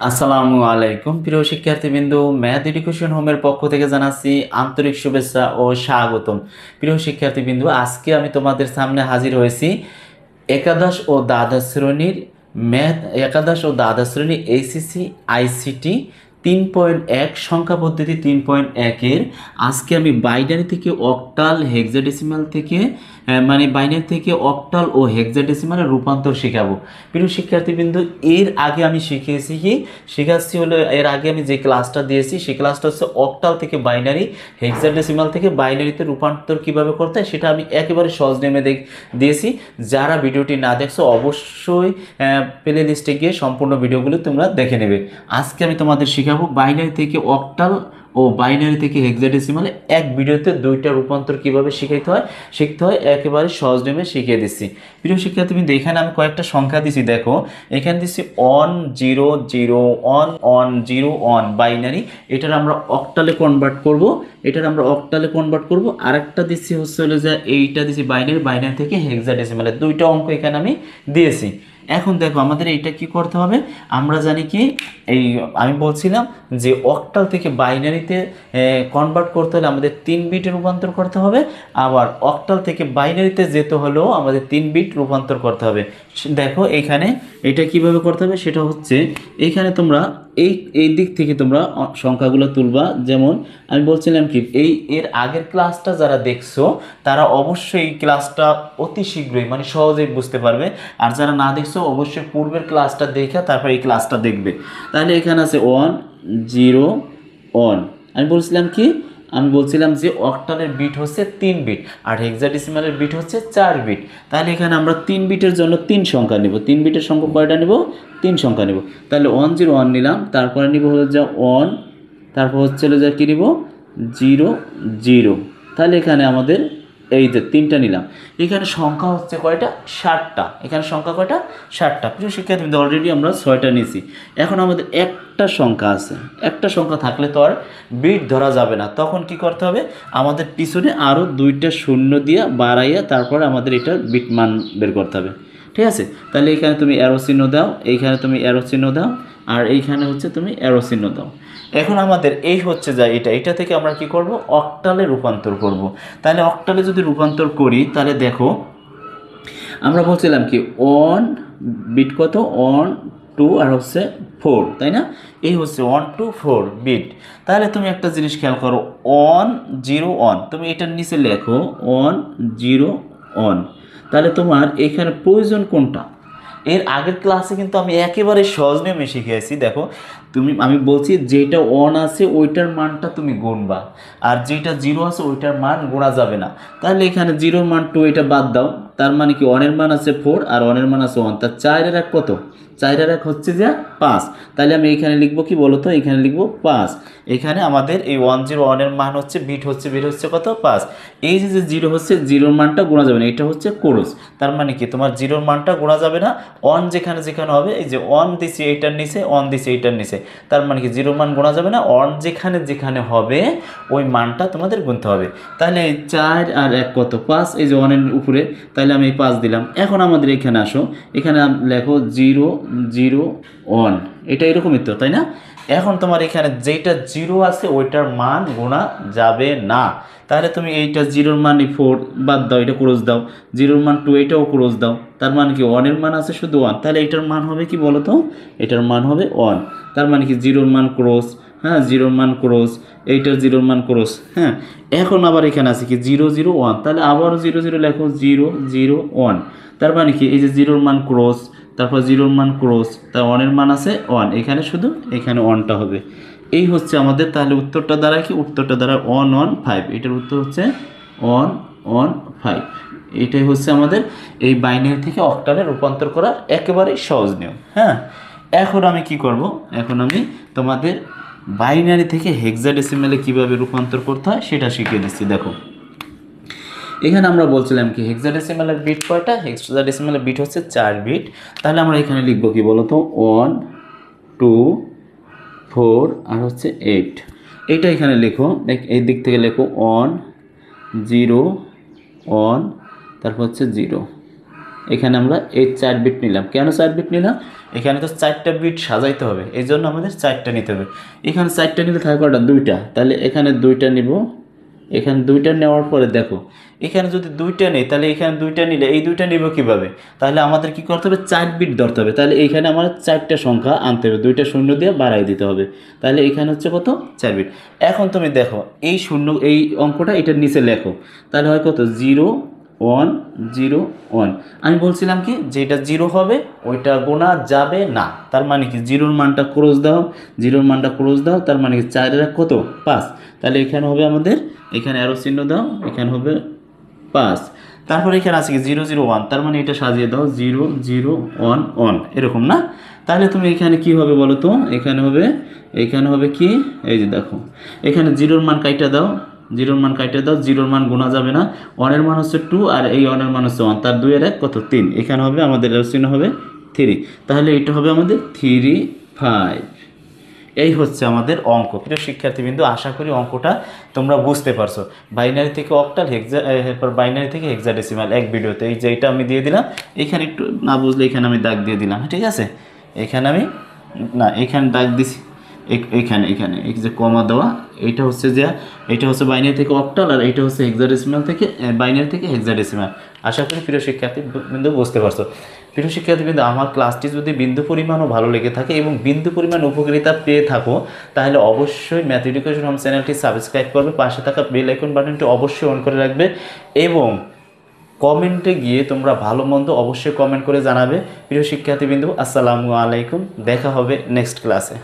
আসসালামু আলাইকুম প্রিয় শিক্ষার্থীবৃন্দ, ম্যাথ এডুকেশন হোমের পক্ষ থেকে জানাচ্ছি আন্তরিক শুভেচ্ছা ও স্বাগতম। প্রিয় শিক্ষার্থীবৃন্দ, আজকে আমি তোমাদের সামনে হাজির হয়েছি একাদশ ও দ্বাদশ শ্রেণীর ম্যাথ, একাদশ ও দ্বাদশ শ্রেণী এইচএসসি আইসিটি 3.1 সংখ্যা পদ্ধতি 3.1-এর আজকে আমি বাইনারি থেকে অক্টাল হেক্সাডেসিমাল থেকে বাইনারি থেকে অক্টাল ও হেক্সাডেসিমালের রূপান্তর শেখাবো। প্রিয় শিক্ষার্থীবৃন্দ, এর আগে আমি শেখাচ্ছি হলো এর আগে আমি যে ক্লাসটা দিয়েছি সেই ক্লাসটা হচ্ছে অক্টাল থেকে বাইনারি, হেক্সাডেসিমাল থেকে বাইনারিতে রূপান্তর কিভাবে করতে হয় সেটা আমি একেবারে সহজ নেমে দিয়েছি। যারা ভিডিওটি না দেখছো অবশ্যই প্লে লিস্টে গিয়ে সম্পূর্ণ ভিডিওগুলো তোমরা দেখে নেবে। আজকে আমি তোমাদের শেখাবো বাইনারি থেকে অক্টাল ও বাইনারি থেকে হেক্সাডেসিমালে এক ভিডিওতে দুইটা রূপান্তর কিভাবে শিখতে হয় একেবারে সহজ নেমে শিখিয়ে দিচ্ছি। প্রিয় শিক্ষার্থীবৃন্দ, এখানে আমি কয়েকটা সংখ্যা দিচ্ছি, দেখো এখানে দিচ্ছি 1 0 0 1 1 0 1 বাইনারি, এটার আমরা অক্টালে কনভার্ট করব। আরেকটা দিচ্ছি হচ্ছে হলো যে এইটা দিচ্ছি বাইনারি থেকে হেক্সাডেসিমালে, দুইটা অঙ্ক এখানে আমি দিয়েছি। এখন দেখো আমাদের এইটা কি করতে হবে, আমরা জানি কি আমি বলছিলাম যে অক্টাল থেকে বাইনারিতে কনভার্ট করতে হলে আমাদের 3 বিট রূপান্তর করতে হবে, আবার অক্টাল থেকে বাইনারিতে যেতে হলেও আমাদের 3 বিট রূপান্তর করতে হবে। দেখো এখানে এটা কিভাবে করতে হবে সেটা হচ্ছে, এইখানে তোমরা এই দিক থেকে তোমরা সংখ্যাগুলো তুলবা। যেমন আমি বলছিলাম কি এর আগের ক্লাসটা যারা দেখছো তারা অবশ্যই এই ক্লাসটা অতি শীঘ্রই সহজেই বুঝতে পারবে, আর যারা না দেখছো অবশ্যই পূর্বের ক্লাসটা দেখে তারপর এই ক্লাসটা দেখবে। তাহলে এখানে আছে 1 0 1। আমি বলছিলাম যে অক্টালের বিট হচ্ছে 3 বিট আর হেক্সাডেসিমালের বিট হচ্ছে 4 বিট। তাহলে এখানে আমরা 3 বিটের জন্য 3 সংখ্যা নেব। 3 বিটের সংখ্যা কয়টা নেব? 3 সংখ্যা নেব। তাহলে 1 0 1 নিলাম, তারপরে নিব হলো যা 1, তারপর হচ্ছে হলো যা কী নিব 0 0। তাহলে এখানে আমাদের এই যে 3টা নিলাম। এখানে সংখ্যা হচ্ছে কয়টা? 60টা। এখানে সংখ্যা কয়টা? 60টা। প্রিয় শিক্ষার্থী, অলরেডি আমরা 6টা নিয়েছি। এখন আমাদের একটা সংখ্যা আছে, একটা সংখ্যা থাকলে তো আর বিট ধরা যাবে না। তখন কি করতে হবে, আমাদের পিছনে আরও 2টা শূন্য দিয়ে বাড়াইয়া তারপরে আমাদের এটা বিট মান বের করতে হবে। ঠিক আছে? তাহলে এখানে তুমি অ্যারো চিহ্ন দাও, এইখানে তুমি অ্যারো চিহ্ন দাও, আর এইখানে হচ্ছে তুমি অ্যারো চিহ্ন দাও। এখন আমাদের এই হচ্ছে যা এটা থেকে আমরা কি করব, অক্টালে রূপান্তর করব। তাহলে অক্টালে যদি রূপান্তর করি তাহলে দেখো আমরা বলছিলাম কি 1 বিট কত 1 2 আর হচ্ছে 4, তাই না? এই হচ্ছে 1 2 4 বিট। তাহলে তুমি একটা জিনিস খেয়াল করো, 1 0 1, তুমি এটার নিচে লেখো 1 0 1। তাহলে তোমার এখানে প্রয়োজন কোনটা? এর আগের ক্লাসে কিন্তু আমি একেবারে সহজ নিয়মে শিখিয়েছি। দেখো আমি বলছি যেটা 1 আছে ওইটার মানটা তুমি গুনবা, আর যেটা 0 আছে ওইটার মান গোনা যাবে না। তাহলে এখানে 0-র মান 2, এটা বাদ দাও। তার মানে কি 1-এর মান আছে 4 আর 1-এর মান আছে 1, তার 4-এর 1 কত? 4-এর 1 হচ্ছে যে 5। তাহলে আমি এখানে লিখবো কি বলো তো, এখানে লিখবো 5। এখানে আমাদের এই 1 0 1-এর মান হচ্ছে বিট হচ্ছে কত? 5। এই যে 0 হচ্ছে 0-র মানটা গোনা যাবে না, এটা হচ্ছে ক্রস। তার মানে কি তোমার 0-র মানটা গোনা যাবে না। 1 যেখানে হবে, এই যে 1 দিছি এইটার নিচে, 1 দিছি এইটার নিচে, তার মানে কি 0-র মান গোনা যাবে না। 1 যেখানে হবে ওই মানটা তোমাদের গুনতে হবে। তাহলে 4 আর 1 কত? 5। এই যে 1-এর উপরে, তাহলে আমি 5 দিলাম। এখন আমাদের এখানে আসো, এখানে লেখো 0 0 1, এটা এরকমই তো, তাই না? এখন তোমার এখানে যেটা 0 আছে ওইটার মান গোনা যাবে না। তাহলে তুমি এইটা 0-র মান 4 বাদ দাও, এটা ক্রস দাও। 0-র মান 2, এটাও ক্রস দাও। তার মানে কি 1-এর মান আছে শুধু 1, তাহলে এটার মান হবে কি বলো তো? এটার মান হবে 1। তার মানে কি 0-র মান ক্রস, হ্যাঁ 0-র মান ক্রস, এইটার 0-র মান ক্রস। হ্যাঁ, এখন আবার এখানে আছে কি 0 0 1, তাহলে আবারও 0 0 লেখো 0 0 1। তার মানে কি এই যে 0-র মান ক্রস, তারপর 0-র মান ক্রস, তার 1-এর মান আছে 1, এখানে শুধু এখানে 1টা হবে। এই হচ্ছে আমাদের, তাহলে উত্তরটা দাঁড়ায় কি? উত্তরটা দাঁড়ায় 1 1 5। এটার উত্তর হচ্ছে 1 1 5। এটাই হচ্ছে আমাদের এই বাইনারি থেকে অক্টালে রূপান্তর করার একেবারে সহজ নিয়ম। হ্যাঁ, এখন আমি কি করব, এখন আমি তোমাদের বাইনারি থেকে হেক্সাডেসিমালে কিভাবে রূপান্তর করতে হয় সেটা শিখিয়ে দিচ্ছি। দেখো এখানে আমরা বলছিলাম কি হেক্সাডেসিমালের বিট কয়টা? হেক্সাডেসিমালের বিট হচ্ছে 4 বিট। তাহলে আমরা এখানে লিখবো কি বলো তো, 1 2 4 আর হচ্ছে 8। এইটা এখানে লেখো, এই দিক থেকে লেখো 1 0 1, তারপর হচ্ছে 0। এখানে আমরা এই 4 বিট নিলাম। কেন 4 বিট নিলাম? এখানে তো 4টা বিট সাজাইতে হবে, এই জন্য আমাদের 4টা নিতে হবে। এখানে 4টা নিলে থাকে কটা? 2টা। তাহলে এখানে 2টা নিব। এখানে 2টা নেওয়ার পরে দেখো, এখানে যদি 2টা নেই তাহলে এখানে 2টা নিলে এই 2টা নিব কীভাবে? তাহলে আমাদের কি করতে হবে? 4 বিট ধরতে হবে। তাহলে এইখানে আমার 4টা সংখ্যা আনতে হবে, 2টা শূন্য দিয়ে বাড়াই দিতে হবে। তাহলে এখানে হচ্ছে কত? 4 বিট। এখন তুমি দেখো এই শূন্য, এই অঙ্কটা এটার নিচে লেখো, তাহলে হয় কত? 0 1 0 1। আমি বলছিলাম কি যে এটা 0 হবে, ওইটা গোনা যাবে না। তার মানে কি 0-র মানটা ক্রস দাও, 0-র মানটা ক্রস দাও, তার মানে কি 4-এর কত? 5। তাহলে এখানে হবে আমাদের, এখানে অ্যারো চিহ্ন দাও, এখানে হবে 5। তারপরে এখানে আছে কি 0 0 1, তার মানে এটা সাজিয়ে দাও 0 0 1 1, এরকম না? তাহলে তুমি এখানে কি হবে বলো তো? এখানে হবে কি? এই যে দেখো, এখানে 0-র মান কাইটা দাও, 0-র মান কাইটা দাও, 0-র মান গোনা যাবে না। 1-এর মান হচ্ছে 2 আর এই 1-এর মান হচ্ছে 1, তার 2 এর 1 কত? 3। এখানে হবে আমাদের এর চিহ্ন হবে 3। তাহলে এটা হবে আমাদের 3 5। এই হচ্ছে আমাদের অঙ্ক। প্রিয় শিক্ষার্থীবৃন্দু, আশা করি অঙ্কটা তোমরা বুঝতে পারছো। বাইনারি থেকে অক্টাল, এরপর বাইনারি থেকে হেক্সাডেসিমাল এক ভিডিওতে। এই যে এটা আমি দিয়ে দিলাম, এখানে একটু না বুঝলে এখানে আমি দাগ দিয়ে দিলাম, ঠিক আছে? এখানে আমি না, এখানে দাগ দিছি, এখানে এখানে এই যে কমা দেওয়া, এটা হচ্ছে যে, এটা হচ্ছে বাইনারি থেকে অক্টাল আর এটা হচ্ছে হেক্সাডেসিমাল থেকে, বাইনারি থেকে হেক্সাডেসিমাল। আশা করি প্রিয় শিক্ষার্থীবৃন্দু বুঝতে পারছো। প্রিয় শিক্ষার্থীবৃন্দু, আমার ক্লাসটি যদি বিন্দু পরিমাণও ভালো লেগে থাকে এবং বিন্দু পরিমাণ উপকারিতা পেয়ে থাকো, তাহলে অবশ্যই ম্যাথ এডুকেশন হোম চ্যানেলটি সাবস্ক্রাইব করবে, পাশে থাকা বেল আইকন বাটনটি অবশ্যই অন করে রাখবে এবং কমেন্টে গিয়ে তোমরা ভালো মন্দ অবশ্যই কমেন্ট করে জানাবে। প্রিয় শিক্ষার্থীবৃন্দু, আসসালামু আলাইকুম, দেখা হবে নেক্সট ক্লাসে।